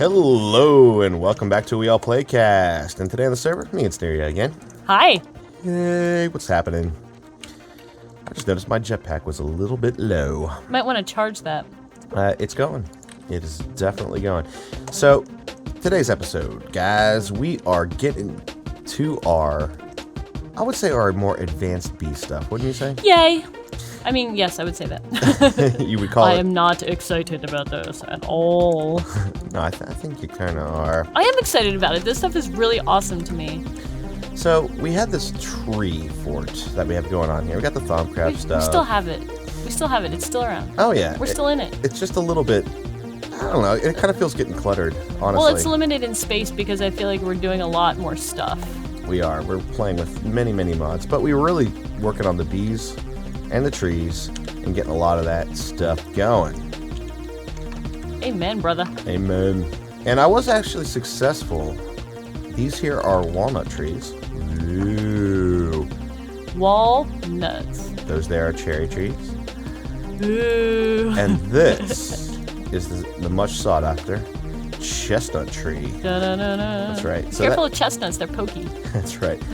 Hello, and welcome back to Weallplaycast. And today on the server, me and Steria again. Hi. Hey, what's happening? I just noticed my jetpack was a little bit low. Might want to charge that. It's going. It is definitely going. So, today's episode, guys, we are getting to our more advanced bee stuff, wouldn't you say? Yay. I mean, yes, I would say that. You would call it... I am not excited about this at all. No, I think you kind of are. I am excited about it. This stuff is really awesome to me. So, we had this tree fort that we have going on here. We got the Thaumcraft stuff. We still have it. It's still around. Oh, yeah. We're still in it. It's just a little bit... I don't know. It kind of feels getting cluttered, honestly. Well, it's limited in space because I feel like we're doing a lot more stuff. We are. We're playing with many, many mods. But we were really working on the bees and the trees and getting a lot of that stuff going. Amen, brother. Amen. And I was actually successful. These here are walnut trees. Ooh. Walnuts. Those there are cherry trees. Ooh. And this is the much sought after chestnut tree. Da-da-da-da. That's right. Careful of chestnuts, they're pokey. That's right.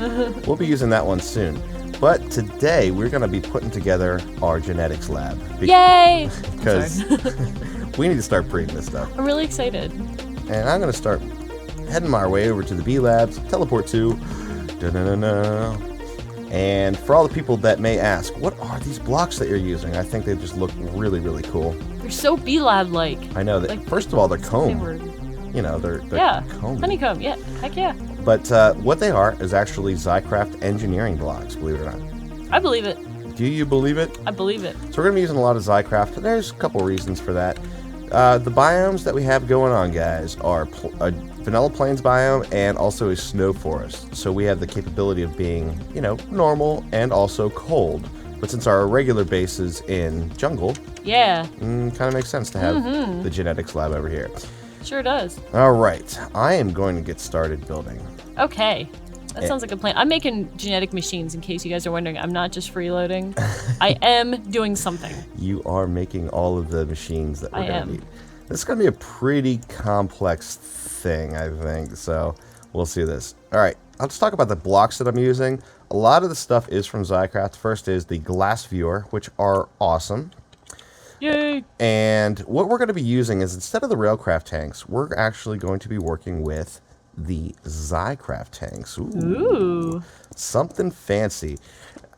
We'll be using that one soon. But today we're going to be putting together our genetics lab. Yay! Because we need to start breeding this stuff. I'm really excited. And I'm going to start heading my way over to the bee labs, teleport to... Da-da-da-da. And for all the people that may ask, what are these blocks that you're using? I think they just look really, really cool. They're so bee lab-like. I know that. Like, first of all, they're comb. They were... You know, they're yeah, comb. Honeycomb, yeah, heck yeah. But what they are is actually Xycraft engineering blocks, believe it or not. I believe it. Do you believe it? I believe it. So we're going to be using a lot of Xycraft. There's a couple reasons for that. The biomes that we have going on, guys, are a vanilla plains biome and also a snow forest. So we have the capability of being, you know, normal and also cold. But since our regular base is in jungle, yeah, kind of makes sense to have the genetics lab over here. Sure does. All right, I am going to get started building. Okay, that sounds like a plan. I'm making genetic machines, in case you guys are wondering. I'm not just freeloading. I am doing something. You are making all of the machines that we're going to need. This is going to be a pretty complex thing, I think, so we'll see this. All right, I'll just talk about the blocks that I'm using. A lot of the stuff is from Xycraft. First is the glass viewer, which are awesome. Yay! And what we're going to be using is, instead of the Railcraft tanks, we're actually going to be working with the Xycraft tanks. Ooh. Something fancy.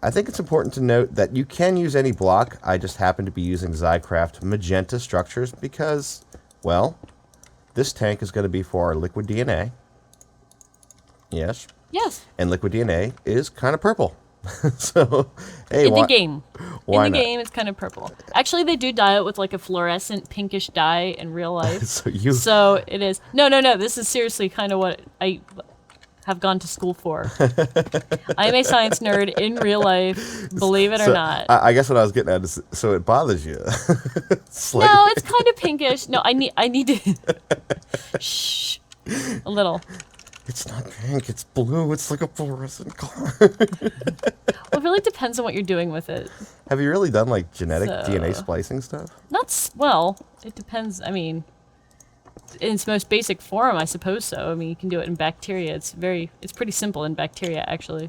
I think it's important to note that you can use any block. I just happen to be using Xycraft magenta structures because, well, this tank is going to be for our liquid DNA. Yes? Yes. And liquid DNA is kind of purple. So, hey, in the game. Why in the not? game, it's kind of purple. Actually, they do dye it with like a fluorescent pinkish dye in real life. So it is. No. This is seriously kind of what I have gone to school for. I'm a science nerd in real life, believe it or not. I guess what I was getting at is, so it bothers you. No, it's kind of pinkish. No, I need to... Shh. A little. It's not pink, it's blue, it's like a fluorescent color. Well, it really depends on what you're doing with it. Have you really done, like, genetic DNA splicing stuff? Well, it depends. I mean, in its most basic form, I suppose so. I mean, you can do it in bacteria. It's pretty simple in bacteria, actually.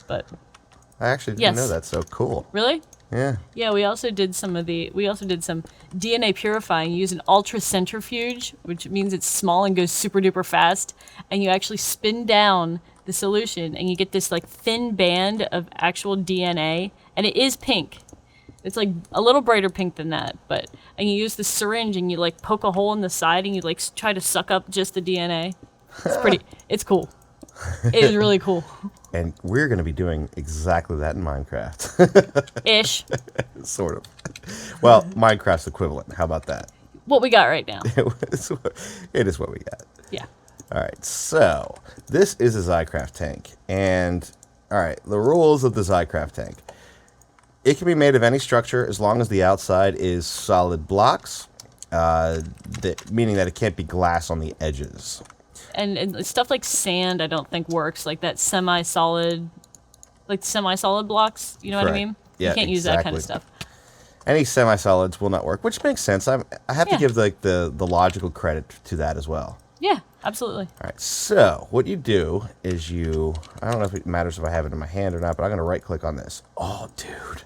But I actually didn't know that, so cool. Really? Yeah. Yeah, we also did some DNA purifying. You use an ultracentrifuge, which means it's small and goes super duper fast, and you actually spin down the solution and you get this like thin band of actual DNA, and it is pink. It's like a little brighter pink than that, and you use the syringe and you like poke a hole in the side and you like try to suck up just the DNA. It's cool. It is really cool. And we're going to be doing exactly that in Minecraft. Ish. Sort of. Well, Minecraft's equivalent. How about that? What we got right now. It is what we got. Yeah. All right, so this is a Xycraft tank. And, all right, the rules of the Xycraft tank. It can be made of any structure as long as the outside is solid blocks, meaning that it can't be glass on the edges. And stuff like sand, I don't think works. Like that semi-solid blocks. You know what I mean? Yeah, you can't use that kind of stuff. Any semi-solids will not work, which makes sense. I have to Yeah. give like the logical credit to that as well. Yeah, absolutely. All right, so what you do is I don't know if it matters if I have it in my hand or not, but I'm going to right-click on this. Oh, dude.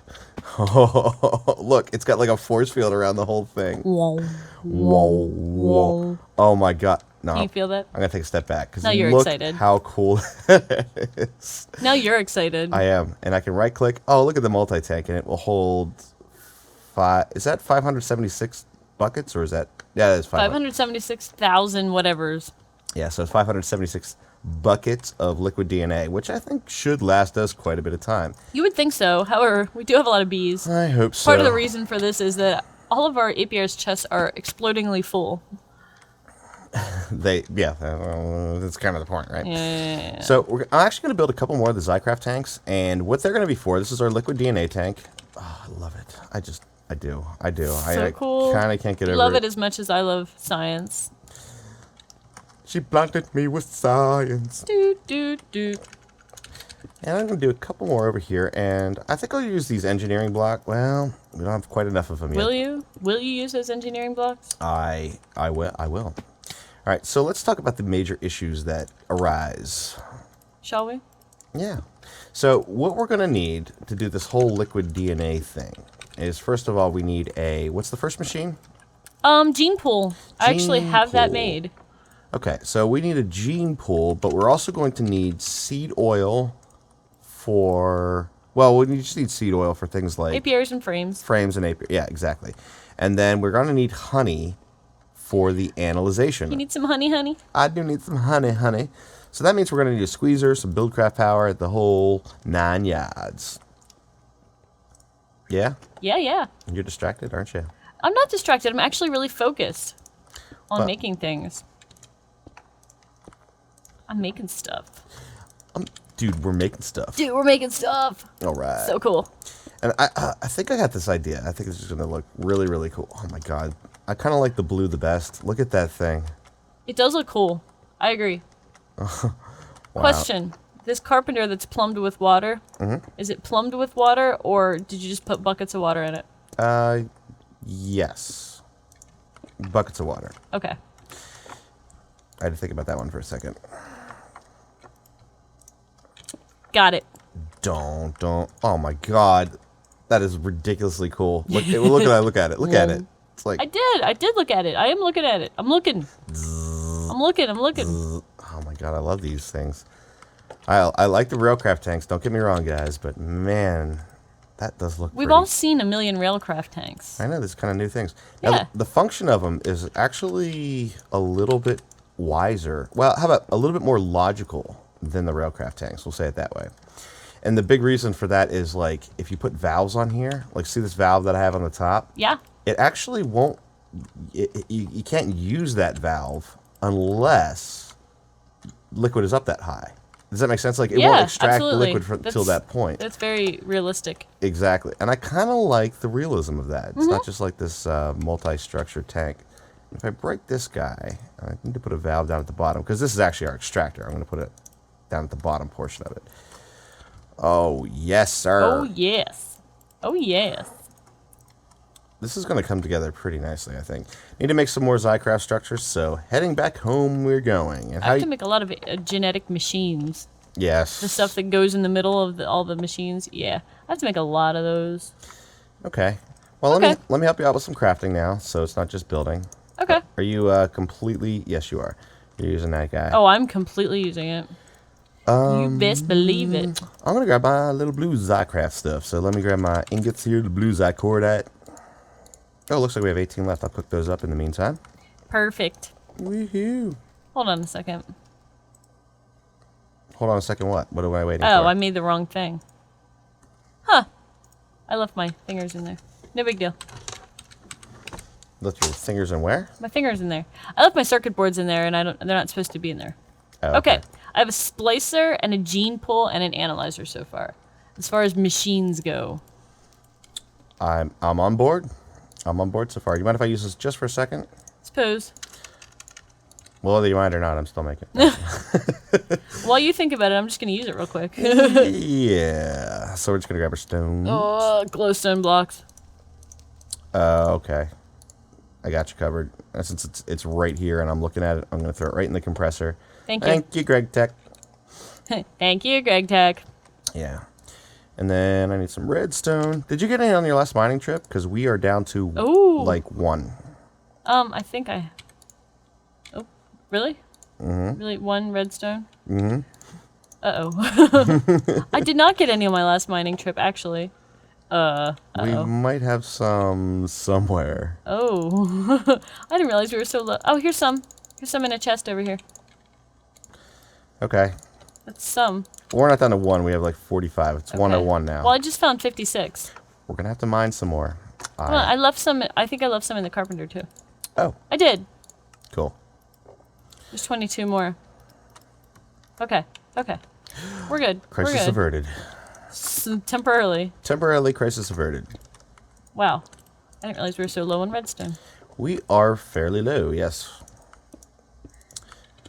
Oh, look, it's got like a force field around the whole thing. Whoa. Whoa. Oh, my God. No, Can you feel that? I'm going to take a step back because Now you're look excited. how cool it is. Now you're excited. I am, and I can right-click. Oh, look at the multi-tank, and it will hold is that 576 buckets, or is that... Yeah, that is 576,000 whatevers. Yeah, so it's 576 buckets of liquid DNA, which I think should last us quite a bit of time. You would think so. However, we do have a lot of bees. I hope so. Part of the reason for this is that all of our apiary's chests are explodingly full. That's kind of the point, right? Yeah. So I'm actually going to build a couple more of the Xycraft tanks, and what they're going to be for, this is our liquid DNA tank. Oh, I love it. I do. So cool. I kind of can't get over love it as much as I love science. She blinded me with science. Do, do, do. And I'm going to do a couple more over here, and I think I'll use these engineering blocks. Well, we don't have quite enough of them yet. Will you? Will you use those engineering blocks? I will. All right, so let's talk about the major issues that arise. Shall we? Yeah. So what we're going to need to do this whole liquid DNA thing is, first of all, we need what's the first machine? Gene pool. I actually have that pool. made. Okay, so we need a gene pool, but we're also going to need seed oil for... Well, we just need seed oil for things like... Apiaries and frames. Frames and apiary. Yeah, exactly. And then we're going to need honey for the analyzation. You need some honey? I do need some honey. So that means we're going to need a squeezer, some buildcraft power, the whole 9 yards. Yeah? Yeah. You're distracted, aren't you? I'm not distracted. I'm actually really focused on making things. I'm making stuff. Dude, we're making stuff. Dude, we're making stuff. All right. So cool. And I think I got this idea. I think it's just going to look really, really cool. Oh, my God. I kind of like the blue the best. Look at that thing. It does look cool. I agree. Wow. Question. This carpenter that's plumbed with water, is it plumbed with water, or did you just put buckets of water in it? Yes. Buckets of water. Okay. I had to think about that one for a second. Got it. Don't. Oh, my God. That is ridiculously cool. Look at it. Look at it. It's like... I did look at it. I am looking at it. I'm looking. I'm looking. Oh, my God. I love these things. I like the Railcraft tanks. Don't get me wrong, guys. But, man, that does look We've pretty. all seen a million Railcraft tanks. I know, there's kind of new things. Now, Yeah. the function of them is actually a little bit wiser. Well, how about a little bit more logical than the Railcraft tanks? We'll say it that way. And the big reason for that is, like, if you put valves on here, like, see this valve that I have on the top? Yeah. It actually won't... You can't use that valve unless liquid is up that high. Does that make sense? Like, it won't extract absolutely. the liquid till that point. That's very realistic. Exactly. And I kind of like the realism of that. It's not just like this multi-structure tank. If I break this guy, I need to put a valve down at the bottom, because this is actually our extractor. I'm going to put it down at the bottom portion of it. Oh, yes, sir. Oh, yes. Oh, yes. This is going to come together pretty nicely, I think. Need to make some more Xycraft structures, so heading back home we're going. And I have to make a lot of genetic machines. Yes. The stuff that goes in the middle of all the machines. Yeah. I have to make a lot of those. Okay. Well, let me help you out with some crafting now, so it's not just building. Okay. Are you completely... Yes, you are. You're using that guy. Oh, I'm completely using it. You best believe it. I'm going to grab my little blue Xycraft stuff. So let me grab my ingots here, the blue Xycordite. Oh, looks like we have 18 left. I'll cook those up in the meantime. Perfect. Woohoo. Hold on a second. Hold on a second, what? What am I waiting for? Oh, I made the wrong thing. Huh. I left my fingers in there. No big deal. Left your fingers in where? My fingers in there. I left my circuit boards in there, and they're not supposed to be in there. Oh, Okay. I have a splicer and a gene pool and an analyzer so far. As far as machines go. I'm on board. I'm on board so far. You mind if I use this just for a second? Suppose. Well, whether you mind or not, I'm still making. While you think about it, I'm just going to use it real quick. Yeah. So we're just going to grab our stone. Oh, glowstone blocks. Okay. I got you covered. And since it's right here and I'm looking at it, I'm going to throw it right in the compressor. Thank you. Thank you, Greg Tech. Thank you, Greg Tech. Yeah. And then I need some redstone. Did you get any on your last mining trip? Because we are down to, like, 1. I think I... Oh, really? Mm-hmm. Really? 1 redstone? Mm-hmm. Uh-oh. I did not get any on my last mining trip, actually. We might have some somewhere. Oh. I didn't realize we were so low. Oh, here's some. Here's some in a chest over here. Okay. That's some. Well, we're not down to 1. We have like 45. It's Okay. 101 now. Well, I just found 56. We're going to have to mine some more. Well, I left some. I think I left some in the carpenter, too. Oh. I did. Cool. There's 22 more. Okay. Okay. We're good. Crisis We're good. averted. Temporarily. Temporarily crisis averted. Wow. I didn't realize we were so low on redstone. We are fairly low, yes.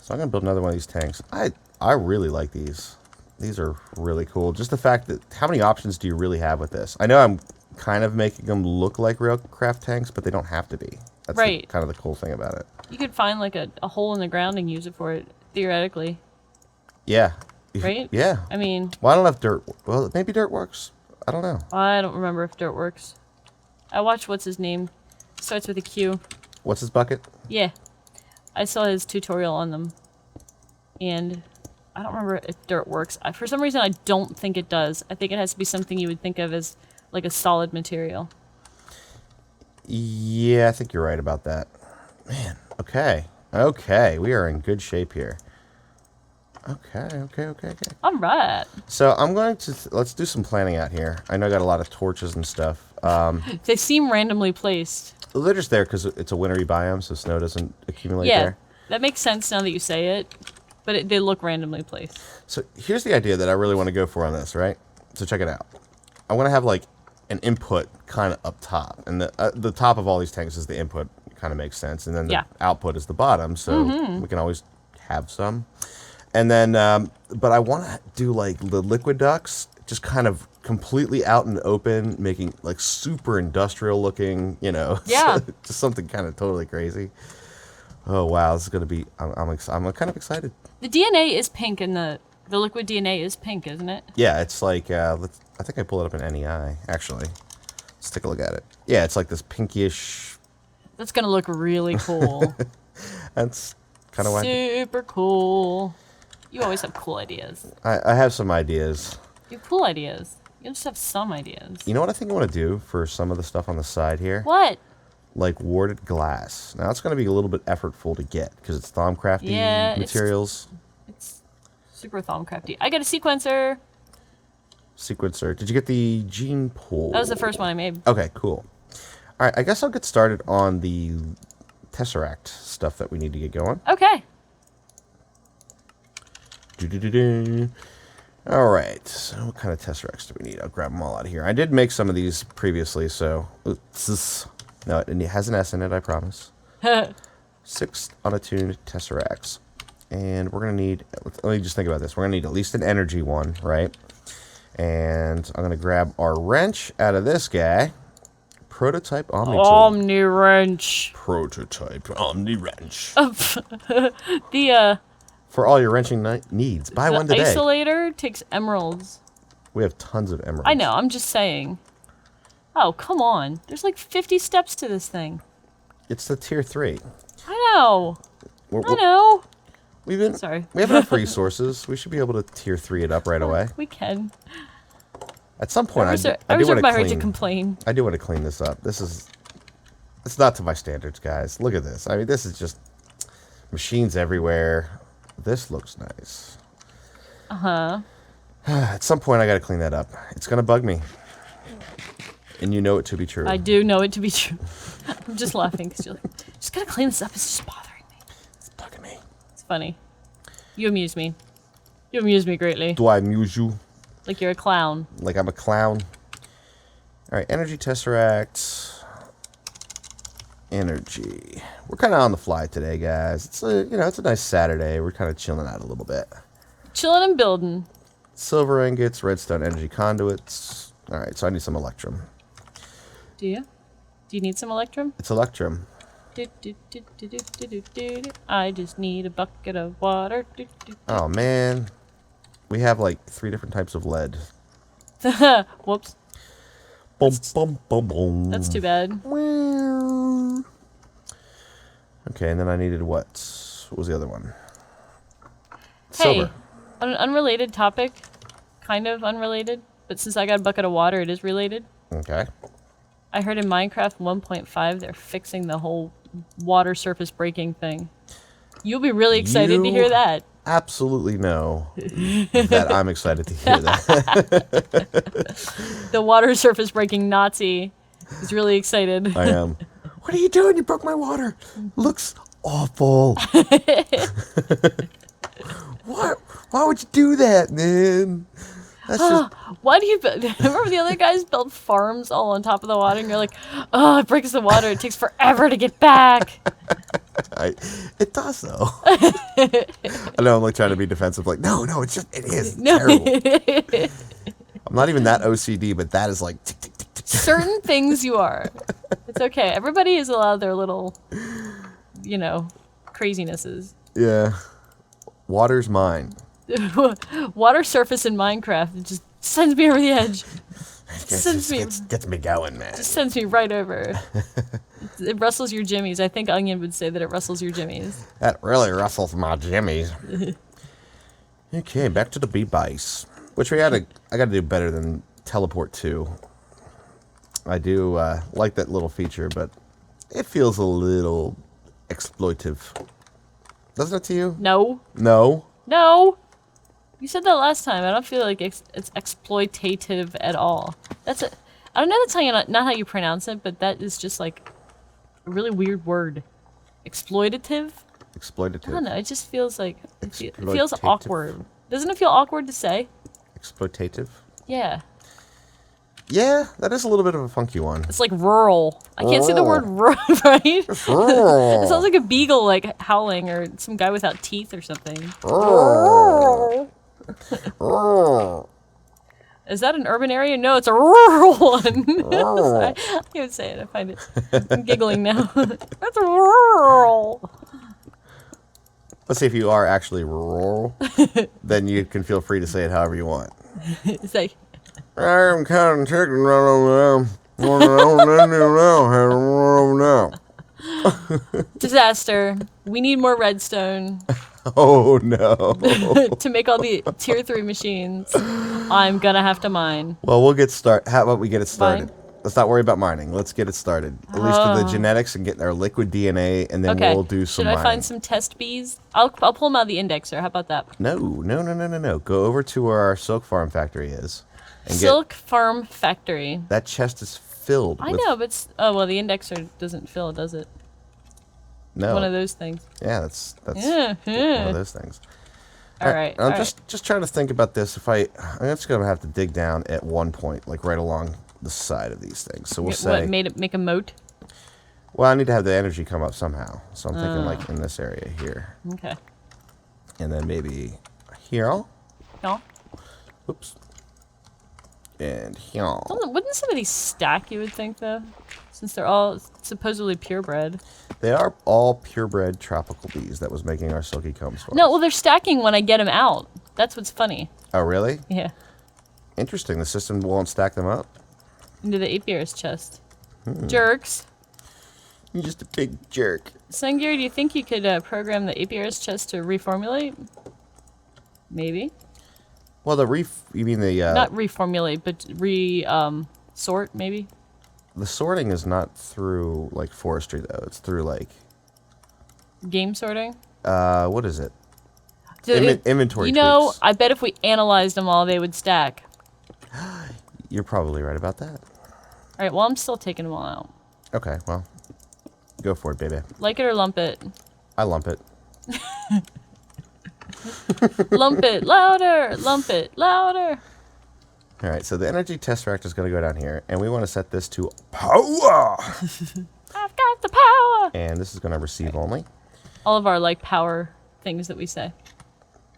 So I'm going to build another one of these tanks. I really like these. These are really cool. Just the fact that, how many options do you really have with this? I know I'm kind of making them look like Weallcraft tanks, but they don't have to be. That's right. kind of the cool thing about it. You could find like a hole in the ground and use it for it, theoretically. Yeah. Right? Yeah. I mean... Well, I don't have dirt. Well, maybe dirt works. I don't know. I don't remember if dirt works. I watched what's his name. Starts with a Q. What's his bucket? Yeah. I saw his tutorial on them. And I don't remember if dirt works. For some reason, I don't think it does. I think it has to be something you would think of as like a solid material. Yeah, I think you're right about that. Man, okay. Okay, we are in good shape here. Okay. All right. So I'm going to, let's do some planning out here. I know I got a lot of torches and stuff. They seem randomly placed. They're just there because it's a wintry biome, so snow doesn't accumulate Yeah, there. that makes sense now that you say it. But they look randomly placed. So here's the idea that I really want to go for on this, right? So check it out. I want to have like an input kind of up top. And the top of all these tanks is the input. Kind of makes sense. And then the output is the bottom, so we can always have some. And then, but I want to do like the liquid ducts, just kind of completely out in the open, making like super industrial looking, you know, Yeah. just something kind of totally crazy. Oh wow, this is gonna be. I'm kind of excited. The DNA is pink, and the liquid DNA is pink, isn't it? Yeah, it's like I think I pulled it up in NEI actually. Let's take a look at it. Yeah, it's like this pinkish. That's gonna look really cool. That's kind of why. Super cool. You always have cool ideas. I have some ideas. You have cool ideas. You just have some ideas. You know what I think I want to do for some of the stuff on the side here? What? Like warded glass. Now it's going to be a little bit effortful to get because it's Thaumcrafty materials. It's super Thaumcrafty. I got a sequencer. Sequencer. Did you get the gene pool? That was the first one I made. Okay, cool. All right, I guess I'll get started on the Tesseract stuff that we need to get going. Okay. All right, so what kind of Tesseracts do we need? I'll grab them all out of here. I did make some of these previously, so... No, it has an S in it, I promise. 6 unattuned Tesseracts. And we're going to need... Let me just think about this. We're going to need at least an energy one, right? And I'm going to grab our wrench out of this guy. Prototype Omni tool. Omni wrench. Prototype Omni wrench. The For all your wrenching needs. Buy one today. The isolator takes emeralds. We have tons of emeralds. I know, I'm just saying. Oh, come on. There's like 50 steps to this thing. It's the tier 3. I know. I know. Sorry. We have enough resources. We should be able to tier 3 it up right away. We can. At some point, I do want to complain. I do want to clean this up. It's not to my standards, guys. Look at this. I mean, this is just machines everywhere. This looks nice. Uh-huh. At some point, I got to clean that up. It's going to bug me. And you know it to be true. I do know it to be true. I'm just laughing because you're like, just gotta clean this up. It's just bothering me. It's bugging me. It's funny. You amuse me. You amuse me greatly. Do I amuse you? Like you're a clown. Like I'm a clown? All right, energy tesseract. Energy. We're kind of on the fly today, guys. It's a nice Saturday. We're kind of chilling out a little bit. Chilling and building. Silver ingots, redstone energy conduits. All right, so I need some electrum. Do you? Do you need some Electrum? It's Electrum. I just need a bucket of water. Oh, man. We have like 3 different types of lead. Whoops. Boom, boom, boom, boom. That's too bad. Okay, and then I needed what? What was the other one? Hey, Silver. on an unrelated topic, kind of unrelated, but since I got a bucket of water, it is related. Okay. I heard in Minecraft 1.5 they're fixing the whole water surface breaking thing. You'll be really excited to hear that. Absolutely know that I'm excited to hear that. The water surface breaking Nazi is really excited. I am. What are you doing? You broke my water. Looks awful. What? Why would you do that, man? That's just... Why do you... Remember the other guys built farms all on top of the water and you're like, oh, it breaks the water. It takes forever to get back. It does, though. I know I'm like trying to be defensive. Like, no, it is. It's terrible. I'm not even that OCD, but that is like... Tick, tick, tick, tick. Certain things you are. It's okay. Everybody is allowed their little, crazinesses. Yeah. Water's mine. Water surface in Minecraft, it just sends me over the edge. Gets me going, man. Just sends me right over. It rustles your jimmies. I think Onion would say that it rustles your jimmies. That really rustles my jimmies. Okay, back to the bee bice, which I got to do better than teleport to. I do like that little feature, but it feels a little exploitive. Doesn't it to you? No. No? No. You said that last time. I don't feel like it's exploitative at all. I don't know that's how not how you pronounce it, but that is just like a really weird word. Exploitative? Exploitative. I don't know. It just feels like it feels awkward. Doesn't it feel awkward to say? Exploitative? Yeah. Yeah, that is a little bit of a funky one. It's like rural. I can't say the word rural, right? It Rural. sounds like a beagle like howling or some guy without teeth or something. Is that an urban area? No, it's a rural one. I can't even say it. I find it. I'm giggling now. That's rural. Let's see if you are actually rural. Then you can feel free to say it however you want. It's like, I'm counting chicken right over there. disaster. We need more redstone Oh no. to make all the tier 3 machines. I'm gonna have to mine. Well, we'll get started. How about we get it started? Mine? Let's not worry about mining. Let's get it started. At least with the genetics and getting our liquid DNA, and then Okay. we'll do some Should I mining. find some test bees? I'll pull them out of the indexer. How about that? No. Go over to where our silk farm factory is. And Silk Farm Factory. That chest is filled I with... know, but the indexer doesn't fill, does it? No. One of those things. Yeah, that's Yeah, one of those things. All right. I'm just trying to think about this. I'm just gonna have to dig down at one point, like right along the side of these things. So we'll say. Make a moat? Well, I need to have the energy come up somehow. So I'm thinking like in this area here, Okay. and then maybe here. No. Oops. And here. Wouldn't some of these stack, you would think, though? Since they're all supposedly purebred. They are all purebred tropical bees that was making our silky combs for No, us. well, they're stacking when I get them out. That's what's funny. Oh, really? Yeah. Interesting. The system won't stack them up. Into the apiarist chest. Jerks. You're just a big jerk. Sengir, do you think you could program the apiarist chest to reformulate? Maybe. Well, you mean the... Not reformulate, but sort, maybe? The sorting is not through, like, forestry, though. It's through, like... Game sorting? What is it? Inventory tweaks. I bet if we analyzed them all, they would stack. You're probably right about that. All right, well, I'm still taking them all out. Okay, well, go for it, baby. Like it or lump it? I lump it. Lump it louder! Lump it louder! All right, so the energy tesseract is going to go down here, and we want to set this to power. I've got the power! And this is going to receive only. All of our, like, power things that we say.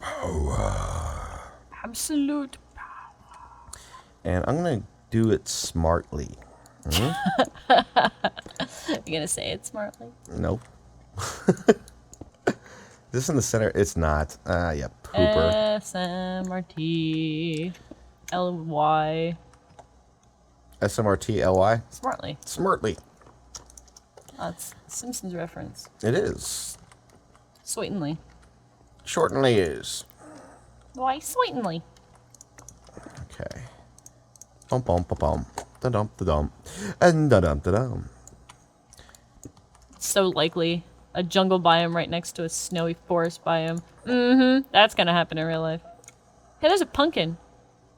Power. Absolute power. And I'm going to do it smartly. You're gonna say it smartly. Nope. This in the center? It's not. Yeah, pooper. SMRT LY. SMRTLY? Smartly. Smartly. That's a Simpsons reference. It is. Sweetenly. Shortenly is. Why sweetenly? Okay. Bum bum bum bum. Da dum da dum. And da dum da dum. So likely. A jungle biome right next to a snowy forest biome. Mm-hmm. That's gonna happen in real life. Hey, there's a pumpkin.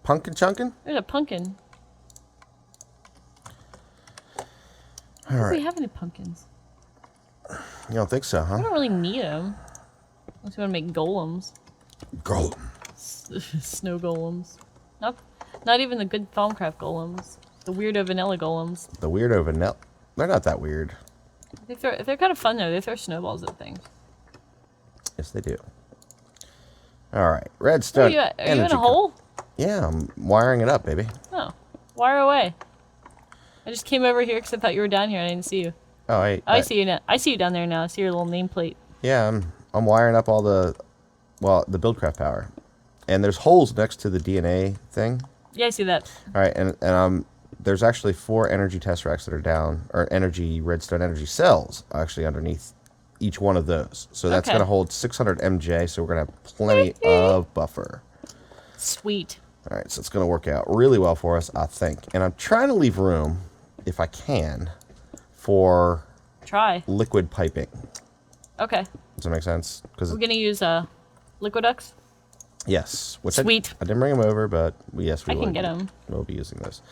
Pumpkin chunkin'? There's a pumpkin. All Do right. we have any pumpkins? You don't think so, I huh? don't really need them. Unless we want to make golems. Golem. Snow golems. Not even the good Thaumcraft golems. The weirdo vanilla golems. The weirdo vanilla. They're not that weird. They're kind of fun though. They throw snowballs at things. Yes, they do. All right. Redstone. Are you in a hole? Yeah, I'm wiring it up, baby. Oh. Wire away. I just came over here because I thought you were down here and I didn't see you. Oh, I see you now. I see you down there now. I see your little nameplate. Yeah, I'm wiring up all the Buildcraft power. And there's holes next to the DNA thing. Yeah, I see that. All right, and there's actually 4 energy tesseracts that are down, or redstone energy cells actually underneath each one of those. So that's Okay. going to hold 600 MJ, so we're going to have plenty of buffer. Sweet. All right, so it's going to work out really well for us, I think. And I'm trying to leave room, if I can, for Try. liquid piping. Okay. Does that make sense? Because We're gonna use Liquiducts. yes, which Sweet. I didn't bring them over, but yes, we I will. can get them. We'll be using those.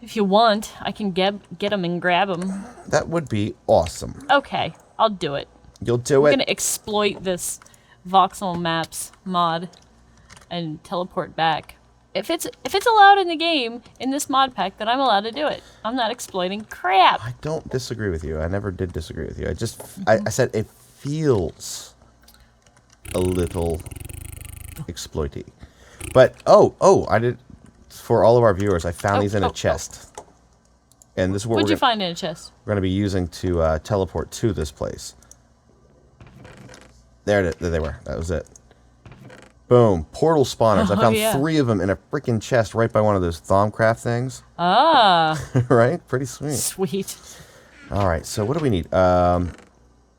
If you want, I can get them and grab them. That would be awesome. Okay, I'll do it. You'll do I'm it. gonna exploit this voxel maps mod and teleport back. If it's allowed in the game in this mod pack, then I'm allowed to do it. I'm not exploiting crap. I don't disagree with you. I never did disagree with you. I said it feels a little exploity. But I did for all of our viewers. I found these in a chest, and this is what What'd you find in a chest? we're going to be using to teleport to this place. There they were. That was it. Boom. Portal spawners. I found 3 of them in a freaking chest right by one of those Thaumcraft things. Ah. Right? Pretty sweet. Sweet. All right. So what do we need? I'm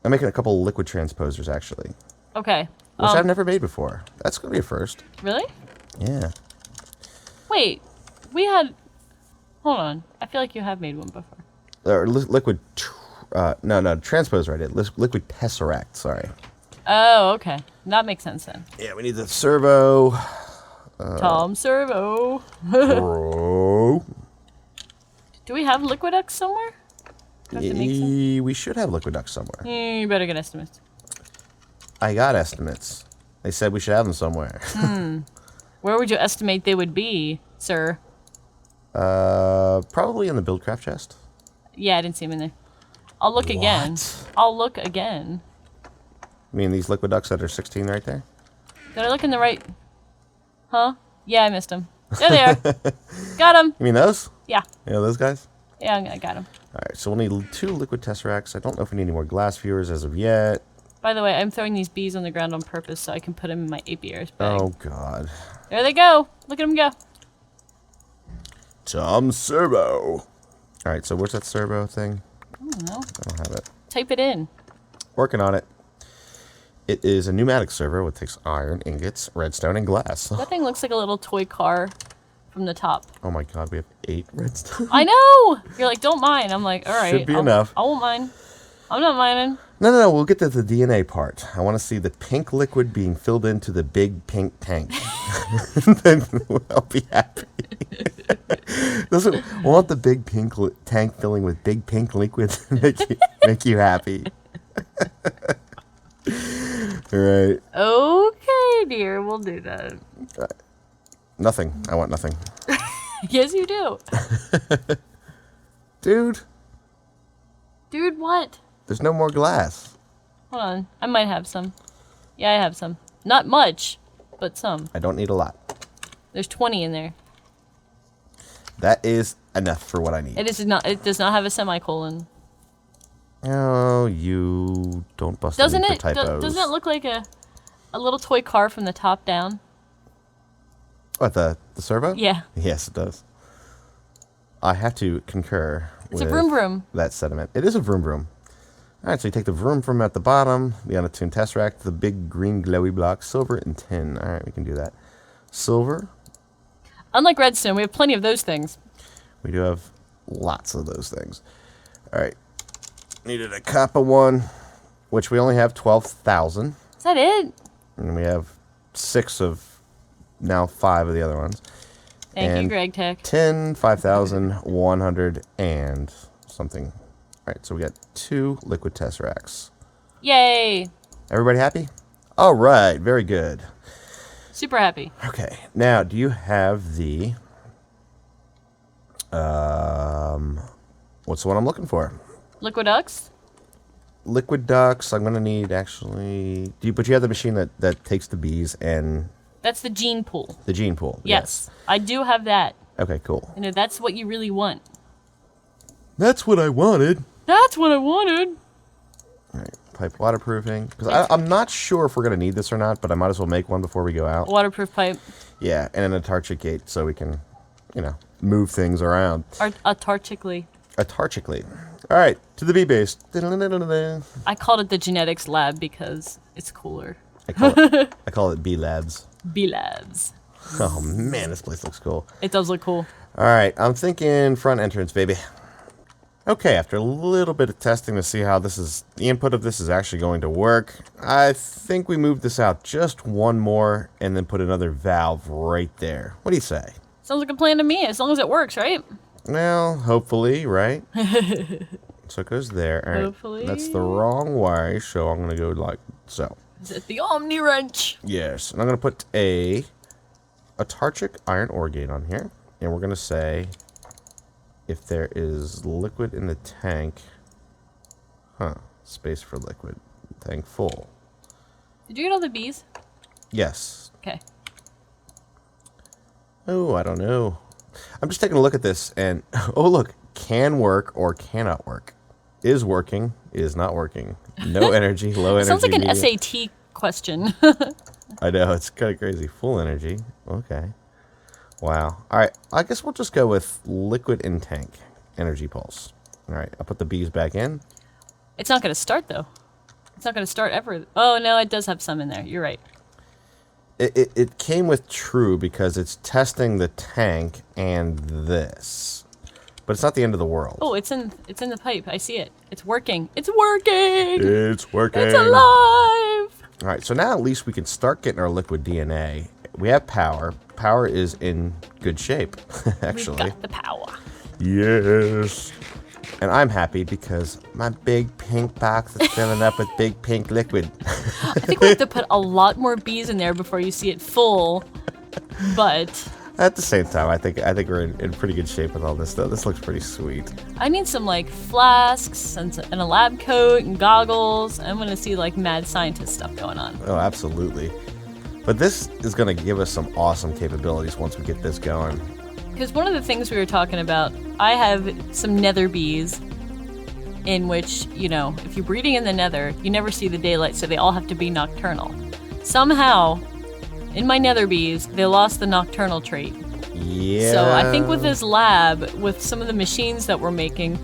making a couple liquid transposers, actually. Okay. Which I've never made before. That's going to be a first. Really? Yeah. Wait. We had... Hold on. I feel like you have made one before. Liquid... no, transposer I did. Liquid tesseract, sorry. Oh, okay. That makes sense then. Yeah, we need the servo. Tom Servo. Bro. Do we have Liquiducts somewhere? Do I have to make some? We should have liquid ducks somewhere. You better get estimates. I got estimates. They said we should have them somewhere. Where would you estimate they would be, sir? Probably in the Buildcraft chest. Yeah, I didn't see them in there. I'll look again. What? I'll look again. I mean, these liquid ducks that are 16 right there? Did I look in the right... Huh? Yeah, I missed them. There they are. Got them. You mean those? Yeah. You know those guys? Yeah, I got them. All right, so we'll need 2 liquid tesseracts. I don't know if we need any more glass viewers as of yet. By the way, I'm throwing these bees on the ground on purpose so I can put them in my apiaries bag. Oh, God. There they go. Look at them go. Tom Servo. All right, so where's that servo thing? I don't know. I don't have it. Type it in. Working on it. It is a pneumatic servo which takes iron, ingots, redstone, and glass. That thing looks like a little toy car from the top. Oh my God, we have 8 redstone. I know! You're like, don't mind. I'm like, all right. Should be enough. I won't mind. I'm not minding. No, we'll get to the DNA part. I want to see the pink liquid being filled into the big pink tank. Then I'll be happy. Listen, we want the big pink tank filling with big pink liquid to make you happy. All right. Okay, dear. We'll do that. Nothing. I want nothing. Yes, you do. Dude, Dude, what? there's no more glass. Hold on. I might have some. Yeah, I have some. Not much, but some. I don't need a lot. There's 20 in there. That is enough for what I need. It does not have a semicolon. Oh, you don't bust Doesn't me for it? typos. Doesn't it look like a little toy car from the top down? What, the servo? Yeah. Yes, it does. I have to concur It's with a vroom vroom. that sentiment. It is a vroom vroom. All right, so you take the vroom from at the bottom, the unattuned tesseract, the big green glowy block, silver and tin. All right, we can do that. Silver. Unlike redstone, we have plenty of those things. We do have lots of those things. All right. Needed a copper one, which we only have 12,000. Is that it? And we have 6 of now 5 of the other ones. Thank you, Greg Tech. 10, 5,100 and something. All right, so we got 2 liquid tesseracts. Yay! Everybody happy? All right, very good. Super happy. Okay, now do you have the what's the one I'm looking for? Liquid ducks? Liquid ducks. I'm gonna need actually. But you have the machine that takes the bees and That's the gene pool. the gene pool. Yes. I do have that. Okay, cool. You know, that's what you really want. That's what I wanted. That's what I wanted. All right, pipe waterproofing. Because I'm not sure if we're gonna need this or not, but I might as well make one before we go out. Waterproof pipe. Yeah, and an Atarchic gate so we can, move things around. Autarchically. Atarchically. All right, to the bee base. I called it the genetics lab because it's cooler. I call it bee labs. Bee labs. Oh man, this place looks cool. It does look cool. All right, I'm thinking front entrance, baby. Okay, after a little bit of testing to see how the input of this is actually going to work, I think we move this out just one more and then put another valve right there. What do you say? Sounds like a plan to me, as long as it works, right? Well, hopefully, right? So it goes there. All right. Hopefully. That's the wrong way, so I'm going to go like so. Is it the Omni Wrench? Yes, and I'm going to put a Atarchic iron ore gate on here, and we're going to say if there is liquid in the tank, space for liquid, tank full. Did you get all the bees? Yes. Okay. Oh, I don't know. I'm just taking a look at this, and oh look, can work or cannot work. Is working, is not working. No energy, low energy. Sounds like an medium. SAT question. I know, it's kind of crazy. Full energy. Okay. Wow. All right, I guess we'll just go with liquid in tank. Energy pulse. All right, I'll put the bees back in. It's not going to start, though. It's not going to start ever. Oh, no, it does have some in there. You're right. It came with true because it's testing the tank and this. But it's not the end of the world. Oh, it's in the pipe. I see it. It's working. It's working! It's working. It's alive! All right, so now at least we can start getting our liquid DNA. We have power. Power is in good shape, actually. We've got the power. Yes. And I'm happy because my big pink box is filling up with big pink liquid. I think we have to put a lot more bees in there before you see it full. But At the same time, I think we're in pretty good shape with all this, though. This looks pretty sweet. I need some like flasks and a lab coat and goggles. I'm gonna see like mad scientist stuff going on. Oh, absolutely. But this is going to give us some awesome capabilities once we get this going. Because one of the things we were talking about, I have some nether bees in which, if you're breeding in the nether, you never see the daylight, so they all have to be nocturnal. Somehow, in my nether bees, they lost the nocturnal trait. Yeah. So I think with this lab, with some of the machines that we're making,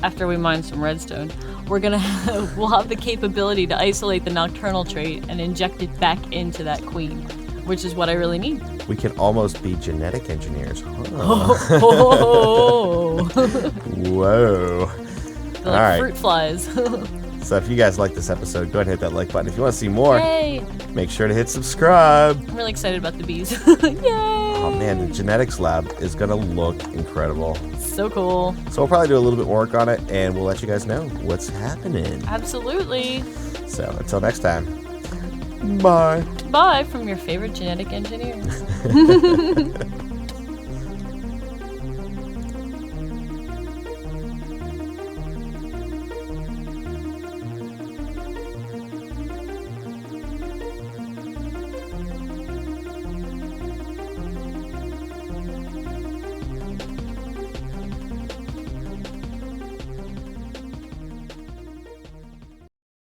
after we mine some redstone, we'll have the capability to isolate the nocturnal trait and inject it back into that queen, which is what I really need. We can almost be genetic engineers. Huh? Oh. Whoa. They're like All right. fruit flies. So if you guys like this episode, go ahead and hit that like button. If you want to see more, Yay! make sure to hit subscribe. I'm really excited about the bees. Yay! Oh man, the genetics lab is going to look incredible. So cool. So we'll probably do a little bit more work on it, and we'll let you guys know what's happening. Absolutely. So until next time, bye. Bye from your favorite genetic engineers.